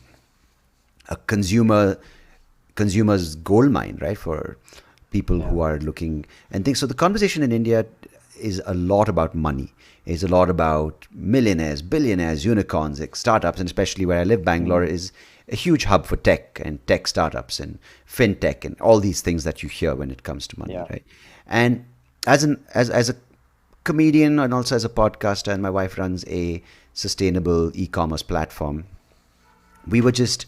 a consumer's gold mine, right? For people who are looking and things. So the conversation in India is a lot about money. It's a lot about millionaires, billionaires, unicorns, startups, and especially where I live, Bangalore is a huge hub for tech and tech startups and fintech and all these things that you hear when it comes to money, right? And as a comedian and also as a podcaster, and my wife runs a sustainable e-commerce platform, we were just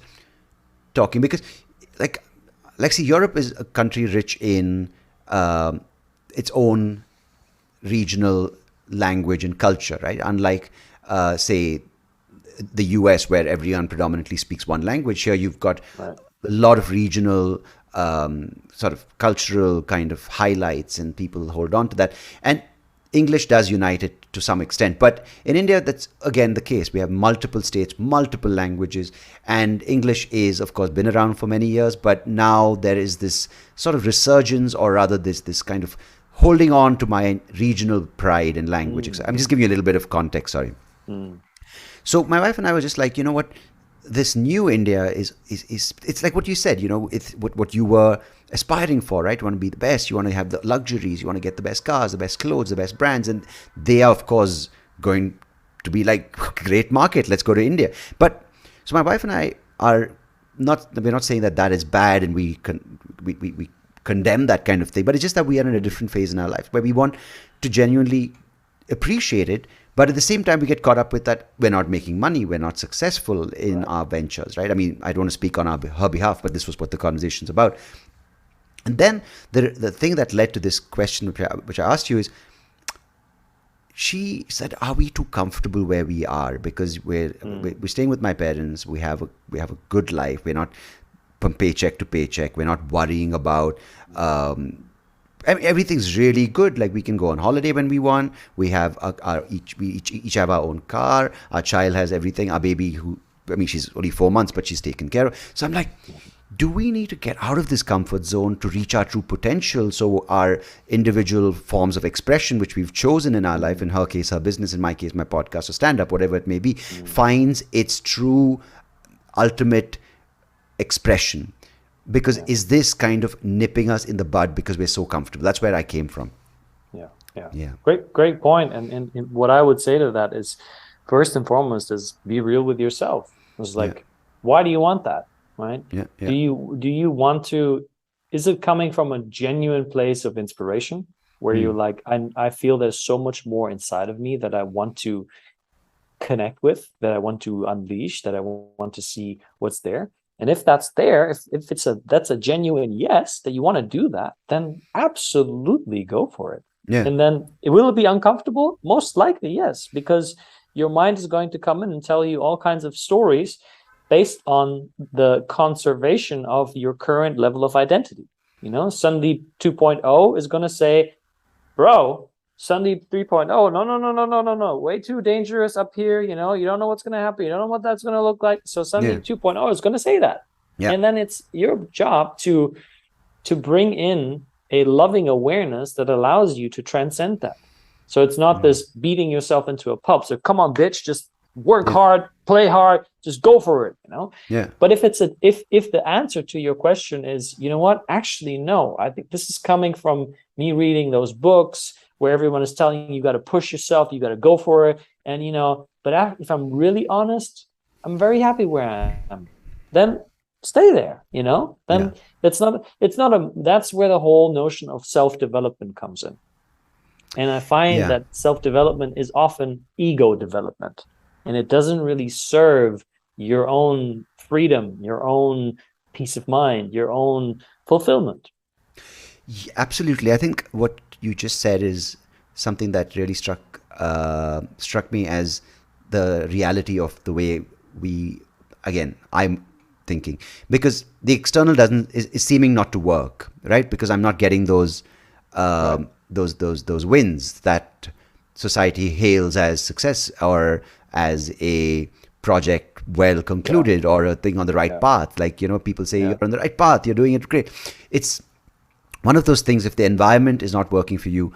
talking because, like, see, Europe is a country rich in its own regional language and culture, right? Unlike, say, the US, where everyone predominantly speaks one language. Here you've got a lot of regional sort of cultural kind of highlights, and people hold on to that. And English does unite it to some extent. But in India, that's again the case. We have multiple states, multiple languages, and English is, of course, been around for many years. But now there is this sort of resurgence, or rather this kind of holding on to my regional pride and language. I'm just giving you a little bit of context, sorry. So my wife and I were just like, you know what, this new India is it's like what you said, it's what you were aspiring for, right? You want to be the best, you want to have the luxuries, you want to get the best cars, the best clothes, the best brands, and they are, of course, going to be like, great market, let's go to India. But so my wife and I we're not saying that is bad and we condemn that kind of thing, but it's just that we are in a different phase in our life where we want to genuinely appreciate it. But at the same time, we get caught up with that we're not making money, we're not successful in our ventures, right? I mean, I don't want to speak on her behalf, but this was what the conversation's about. And then the thing that led to this question, which I asked you, is she said, "Are we too comfortable where we are? Because we're staying with my parents. We have a good life. We're not from paycheck to paycheck. We're not worrying about." I mean, everything's really good. Like we can go on holiday when we want. We have we each have our own car. Our child has everything. Our baby, she's only 4 months, but she's taken care of. So I'm like, do we need to get out of this comfort zone to reach our true potential? So our individual forms of expression, which we've chosen in our life, in her case, her business, in my case, my podcast or stand-up, whatever it may be, finds its true ultimate expression. Because is this kind of nipping us in the bud because we're so comfortable? That's where I came from. Yeah. Great point. And what I would say to that is, first and foremost, is be real with yourself. It's like, why do you want that? Right? Yeah. Do you want to? Is it coming from a genuine place of inspiration where you're like, I feel there's so much more inside of me that I want to connect with, that I want to unleash, that I want to see what's there? And if that's there, if that's a genuine yes, that you want to do that, then absolutely go for it. Yeah. And then will it be uncomfortable? Most likely, yes, because your mind is going to come in and tell you all kinds of stories based on the conservation of your current level of identity. Sundry 2.0 is going to say, bro, Sundry 3.0, no, way too dangerous up here. You don't know what's going to happen. You don't know what that's going to look like. So Sundry 2.0 is going to say that. Yeah. And then it's your job to bring in a loving awareness that allows you to transcend that. So it's not this beating yourself into a pulp. So come on, bitch, just work hard, play hard, just go for it, Yeah. But if the answer to your question is, you know what, actually, no, I think this is coming from me reading those books where everyone is telling you got to push yourself, you got to go for it. And, but if I'm really honest, I'm very happy where I am. Then stay there, then that's where the whole notion of self-development comes in. And I find that self-development is often ego development. And it doesn't really serve your own freedom, your own peace of mind, your own fulfillment. Absolutely. I think what you just said is something that really struck me as the reality of the way I'm thinking. Because the external is seeming not to work, right? Because I'm not getting those wins that society hails as success or as a project well concluded or a thing on the right path. Like, people say you're on the right path, you're doing it great. It's one of those things, if the environment is not working for you,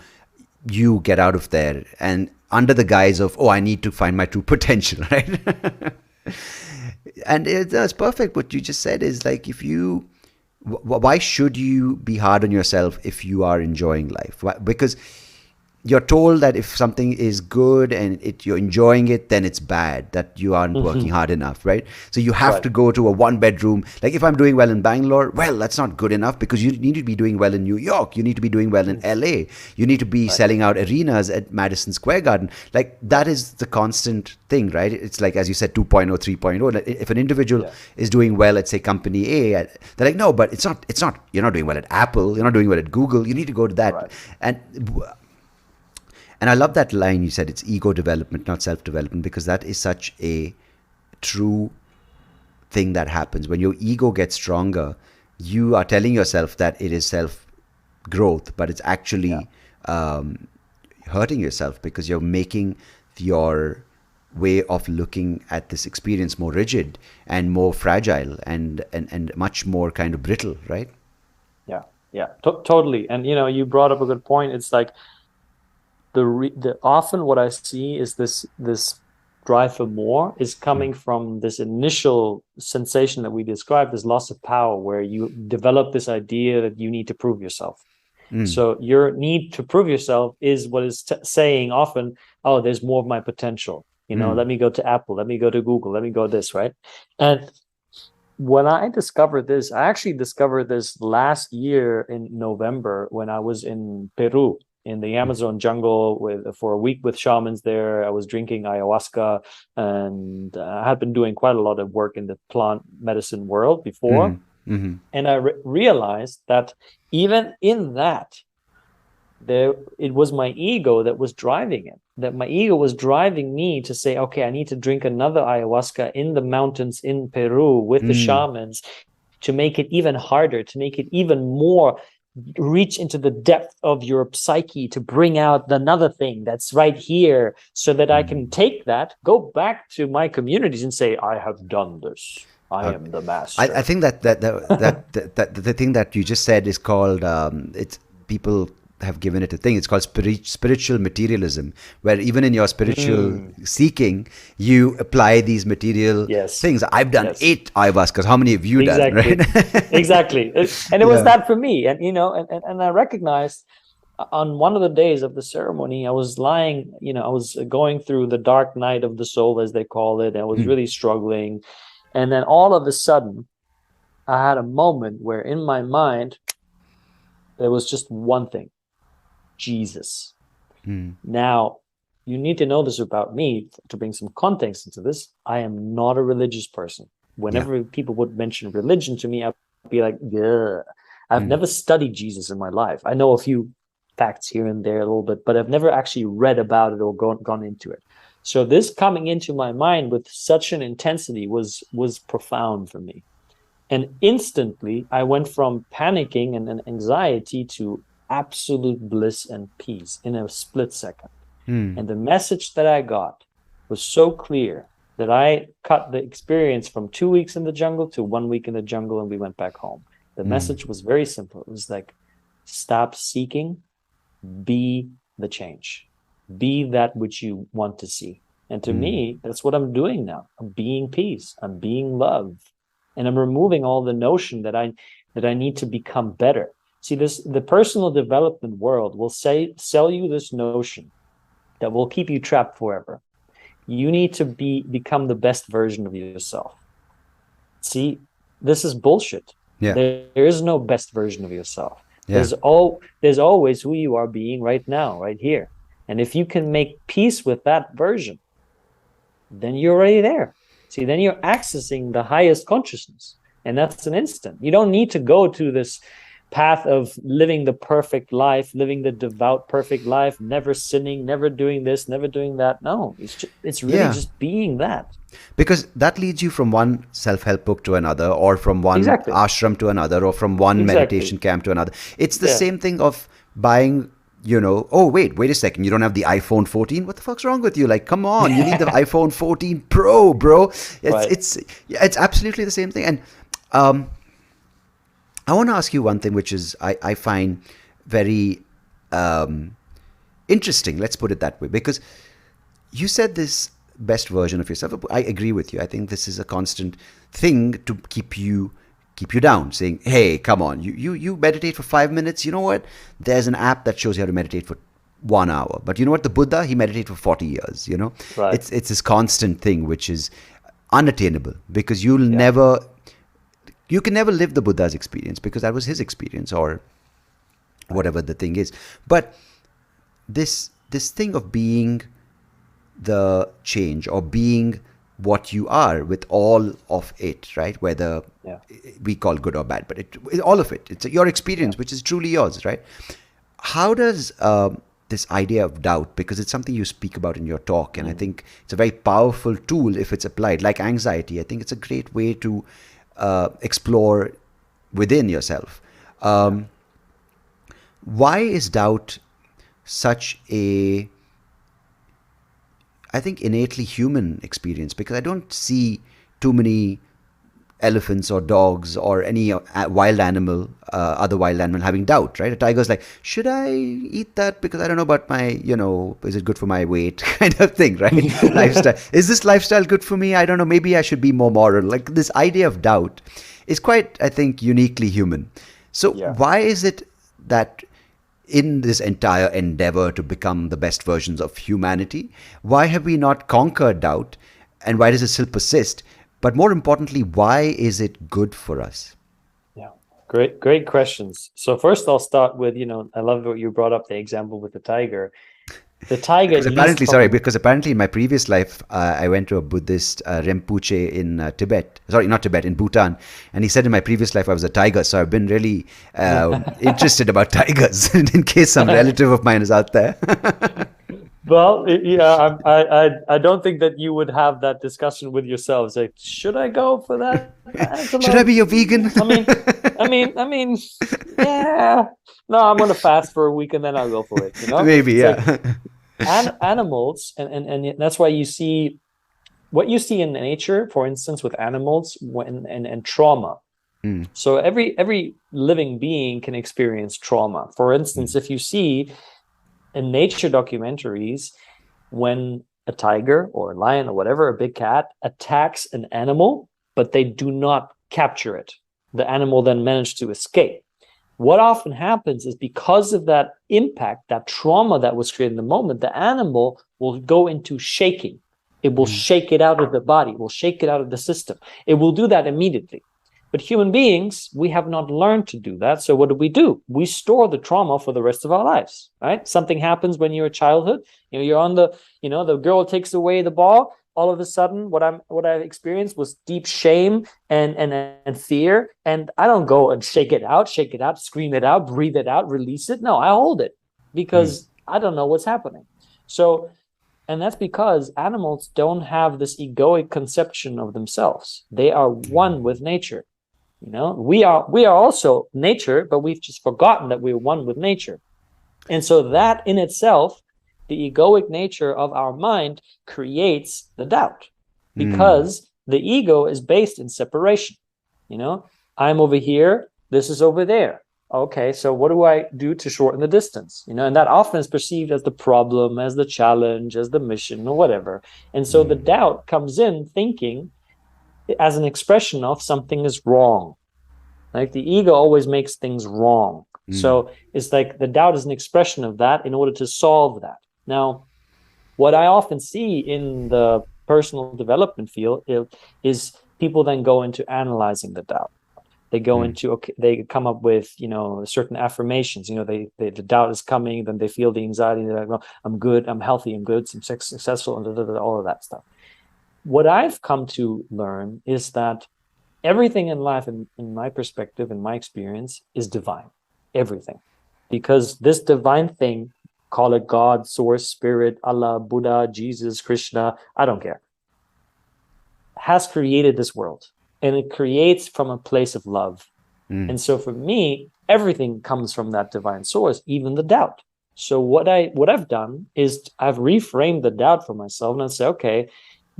you get out of there and under the guise of, I need to find my true potential, right? And it's perfect. What you just said is like, why should you be hard on yourself if you are enjoying life? Because you're told that if something is good and you're enjoying it, then it's bad, that you aren't working hard enough, right? So you have to go to a 1-bedroom. Like if I'm doing well in Bangalore, well, that's not good enough because you need to be doing well in New York. You need to be doing well in LA. You need to be selling out arenas at Madison Square Garden. Like that is the constant thing, right? It's like, as you said, 2.0, 3.0. If an individual is doing well at, say, company A, they're like, no, but it's not, you're not doing well at Apple. You're not doing well at Google. You need to go to that. Right. And I love that line you said, it's ego development, not self-development, because that is such a true thing that happens. When your ego gets stronger, you are telling yourself that it is self-growth, but it's actually hurting yourself because you're making your way of looking at this experience more rigid and more fragile and much more kind of brittle, right? Yeah, totally. And, you brought up a good point. It's like, often what I see is this drive for more is coming from this initial sensation that we described as loss of power, where you develop this idea that you need to prove yourself. So your need to prove yourself is what is saying often, there's more of my potential. Let me go to Apple, let me go to Google, let me go this, right? And when I actually discovered this last year in November when I was in Peru, in the Amazon jungle for a week with shamans there. I was drinking ayahuasca, and I had been doing quite a lot of work in the plant medicine world before. And I realized that even in that, it was my ego that was driving it. That my ego was driving me to say, okay, I need to drink another ayahuasca in the mountains in Peru with the shamans, to make it even harder, to make it even more reach into the depth of your psyche, to bring out another thing that's right here, so that I can take that, go back to my communities and say, I have done this. I am the master. I think that the thing that you just said is called it's people have given it a thing. It's called spiritual materialism, where even in your spiritual seeking, you apply these material things. I've done 8 ayahuascas. How many have you done? Right? Exactly. And it was that for me. And, and I recognized on one of the days of the ceremony, I was lying, I was going through the dark night of the soul, as they call it. I was really struggling. And then all of a sudden, I had a moment where in my mind, there was just one thing: Jesus. Now, you need to know this about me to bring some context into this. I am not a religious person. Whenever people would mention religion to me, I'd be like, yeah. I've never studied Jesus in my life. I know a few facts here and there a little bit, but I've never actually read about it or gone into it. So this coming into my mind with such an intensity was profound for me. And instantly, I went from panicking and anxiety to absolute bliss and peace in a split second. And the message that I got was so clear that I cut the experience from 2 weeks in the jungle to 1 week in the jungle, and we went back home. The message was very simple. It was like, stop seeking, be the change, be that which you want to see. And to me, that's what I'm doing now. I'm being peace, I'm being love, and I'm removing all the notion that I need to become better. See, the personal development world will sell you this notion that will keep you trapped forever. You need to become the best version of yourself. See, this is bullshit. There is no best version of yourself. There's always who you are being right now, right here. And if you can make peace with that version, then you're already there. See, then you're accessing the highest consciousness. And that's an instant. You don't need to go to this path of living the perfect life, living the devout, perfect life, never sinning, never doing this, never doing that. No, it's really just being that. Because that leads you from one self-help book to another, or from one ashram to another, or from one meditation camp to another. It's the same thing of buying, oh, wait a second, you don't have the iPhone 14? What the fuck's wrong with you? Like, come on, you need the iPhone 14 Pro, bro. It's absolutely the same thing. And I want to ask you one thing, which is I find very interesting. Let's put it that way, because you said this best version of yourself. I agree with you. I think this is a constant thing to keep you down, saying, hey, come on, you meditate for 5 minutes. You know what? There's an app that shows you how to meditate for 1 hour. But you know what? The Buddha, he meditated for 40 years. It's this constant thing, which is unattainable, because you can never live the Buddha's experience, because that was his experience, or whatever the thing is. But this thing of being the change, or being what you are with all of it, right? Whether we call good or bad, but all of it, it's your experience, which is truly yours, right? How does this idea of doubt, because it's something you speak about in your talk, and I think it's a very powerful tool if it's applied, like anxiety. I think it's a great way to explore within yourself. Why is doubt such a, I think, innately human experience? Because I don't see too many elephants or dogs or any wild animal, other wild animal having doubt, right? A tiger's like, should I eat that? Because I don't know about my, is it good for my weight kind of thing, right? Lifestyle. Is this lifestyle good for me? I don't know. Maybe I should be more moral. Like, this idea of doubt is quite, I think, uniquely human. So why is it that in this entire endeavor to become the best versions of humanity, why have we not conquered doubt, and why does it still persist? But more importantly, why is it good for us? Yeah, great questions. So first I'll start with, I love what you brought up, the example with the tiger. The tiger Because leads apparently, from sorry, because apparently in my previous life, I went to a Buddhist Rinpoche in Tibet. Sorry, not Tibet, in Bhutan. And he said in my previous life I was a tiger. So I've been really interested about tigers in case some relative of mine is out there. Well, yeah, I don't think that you would have that discussion with yourselves. Like, should I go for that Should I antelope? be your vegan? Yeah. No, I'm gonna fast for a week and then I'll go for it. Maybe, It's like yeah. animals, and that's why you see what you see in nature, for instance, with animals and trauma. So every living being can experience trauma. For instance, if you see in nature documentaries, when a tiger or a lion or whatever, a big cat attacks an animal, but they do not capture it, the animal then managed to escape. What often happens is because of that impact, that trauma that was created in the moment, the animal will go into shaking. It will shake it out of the body, will shake it out of the system. It will do that immediately. But human beings, we have not learned to do that. So what do? We store the trauma for the rest of our lives, right? Something happens when you're a childhood. You're on the girl takes away the ball. All of a sudden, what I experienced was deep shame and fear. And I don't go and shake it out, scream it out, breathe it out, release it. No, I hold it because I don't know what's happening. So, and that's because animals don't have this egoic conception of themselves. They are one with nature. We are also nature, but we've just forgotten that we're one with nature. And so that in itself, the egoic nature of our mind creates the doubt, because the ego is based in separation. I'm over here, this is over there. Okay, so what do I do to shorten the distance? And that often is perceived as the problem, as the challenge, as the mission, or whatever. And so the doubt comes in thinking as an expression of something is wrong. Like the ego always makes things wrong. So it's like the doubt is an expression of that in order to solve that. Now, what I often see in the personal development field is people then go into analyzing the doubt. They go into, okay, they come up with, certain affirmations. The doubt is coming, then they feel the anxiety. They're like, well, I'm good, I'm healthy, I'm good, I'm successful, and all of that stuff. What I've come to learn is that everything in life, in my perspective, in my experience, is divine. Everything. Because this divine thing, call it God, source, spirit, Allah, Buddha, Jesus, Krishna, I don't care, has created this world. And it creates from a place of love. And so for me, everything comes from that divine source, even the doubt. So what I've done is I've reframed the doubt for myself, and I say, okay,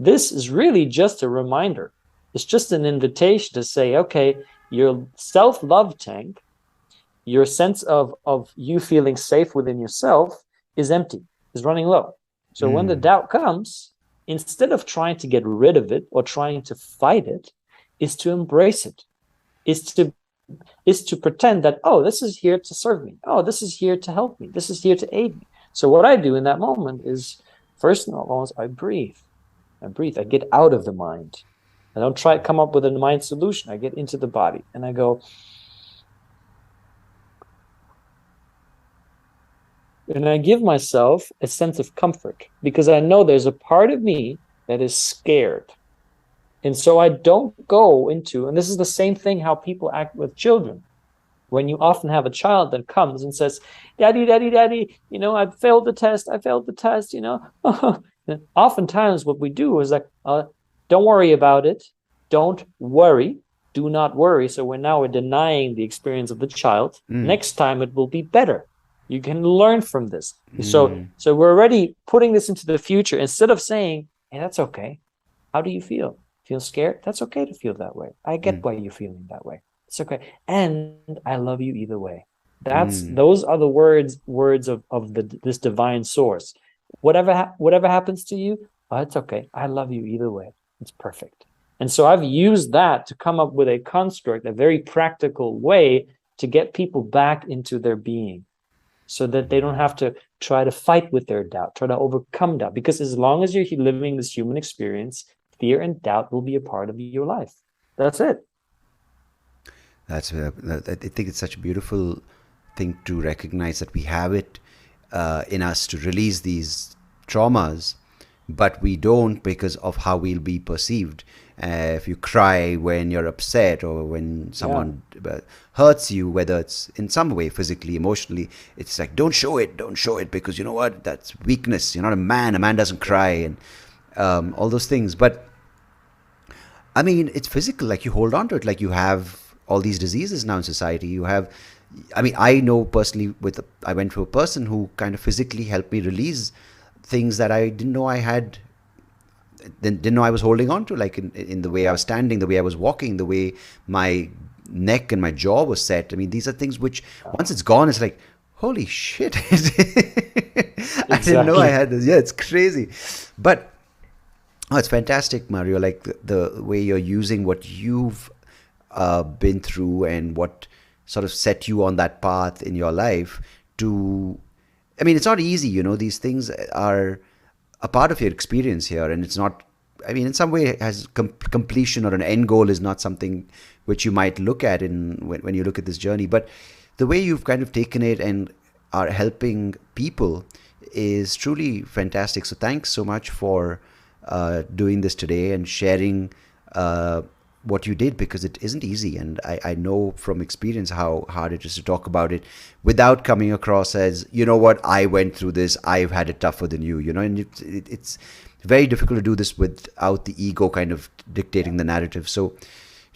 this is really just a reminder. It's just an invitation to say, okay, your self-love tank, your sense of you feeling safe within yourself is empty, is running low. So when the doubt comes, instead of trying to get rid of it or trying to fight it, is to embrace it, is to pretend that, oh, this is here to serve me. Oh, this is here to help me. This is here to aid me. So what I do in that moment is, first and foremost, I breathe. I get out of the mind. I don't try to come up with a mind solution. I get into the body and I go, and I give myself a sense of comfort, because I know there's a part of me that is scared. And so I don't go into, and this is the same thing how people act with children. When you often have a child that comes and says, daddy, daddy, daddy, I failed the test. And oftentimes what we do is like, don't worry about it. Don't worry. Do not worry. So we're denying the experience of the child. Next time it will be better. You can learn from this. So we're already putting this into the future instead of saying, hey, that's okay. How do you feel? Feel scared? That's okay to feel that way. I get why you're feeling that way. It's okay. And I love you either way. Those are the words of this divine source. Whatever happens to you, it's okay. I love you either way. It's perfect. And so I've used that to come up with a construct, a very practical way to get people back into their being, so that they don't have to try to fight with their doubt, try to overcome doubt. Because as long as you're living this human experience, fear and doubt will be a part of your life. That's it. I think it's such a beautiful thing to recognize that we have it. in us to release these traumas, but we don't because of how we'll be perceived. If you cry when you're upset or when someone hurts you, whether it's in some way, physically, emotionally, it's like, don't show it, because you know what? That's weakness. You're not a man. A man doesn't cry, and all those things. But I mean, it's physical. Like, you hold on to it. Like, you have all these diseases now in society. You have, I mean, I know personally I went to a person who kind of physically helped me release things that I didn't know I had, didn't know I was holding on to, like in the way I was standing, the way I was walking, the way my neck and my jaw was set. I mean, these are things which once it's gone, it's like, holy shit. I didn't know I had this. Yeah, it's crazy. But it's fantastic, Mario, like the way you're using what you've been through and what sort of set you on that path in your life to, I mean, it's not easy, you know, these things are a part of your experience here, and it's not, I mean, in some way it has completion or an end goal is not something which you might look at when you look at this journey, but the way you've kind of taken it and are helping people is truly fantastic. So thanks so much for doing this today and sharing what you did, because it isn't easy, and I know from experience how hard it is to talk about it without coming across as, you know what, I went through this, I've had it tougher than you, you know, and it's very difficult to do this without the ego kind of dictating the narrative. So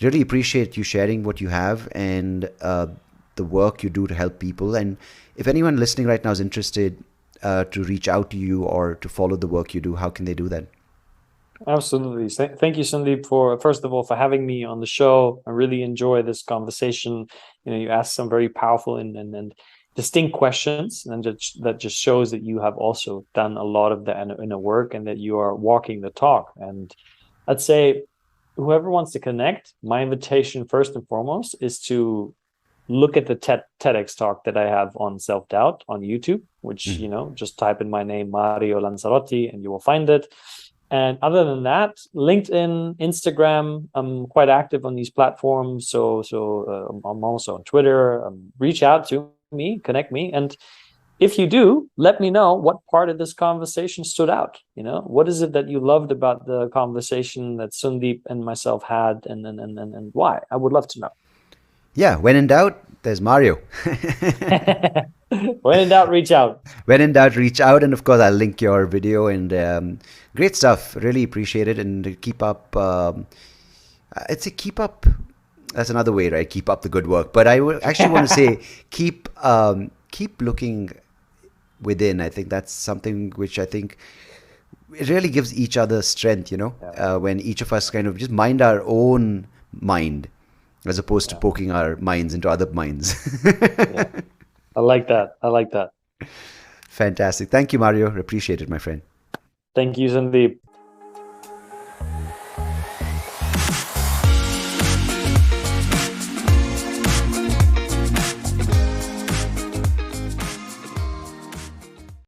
really appreciate you sharing what you have and the work you do to help people. And if anyone listening right now is interested to reach out to you or to follow the work you do, how can they do that? Absolutely. Thank you, Sandeep, for first of all for having me on the show. I really enjoy this conversation. You know, you asked some very powerful and distinct questions, and that just shows that you have also done a lot of the inner work and that you are walking the talk. And I'd say whoever wants to connect, my invitation first and foremost is to look at the TEDx talk that I have on self-doubt on YouTube, which, you know, just type in my name, Mario Lanzarotti, and you will find it. And other than that, LinkedIn, Instagram, I'm quite active on these platforms. So I'm also on Twitter. Reach out to me, connect me. And if you do, let me know what part of this conversation stood out. You know, what is it that you loved about the conversation that Sundeep and myself had, and why? I would love to know. Yeah, when in doubt, there's Mario. When in doubt, reach out. When in doubt, reach out. And of course, I'll link your video, and great stuff. Really appreciate it. And keep up. I'd say keep up. That's another way, right? Keep up the good work. But I actually want to say keep looking within. I think that's something which I think it really gives each other strength, you know, when each of us kind of just mind our own mind as opposed to poking our minds into other minds. I like that. I like that. Fantastic. Thank you, Mario. Appreciate it, my friend. Thank you, Sandeep.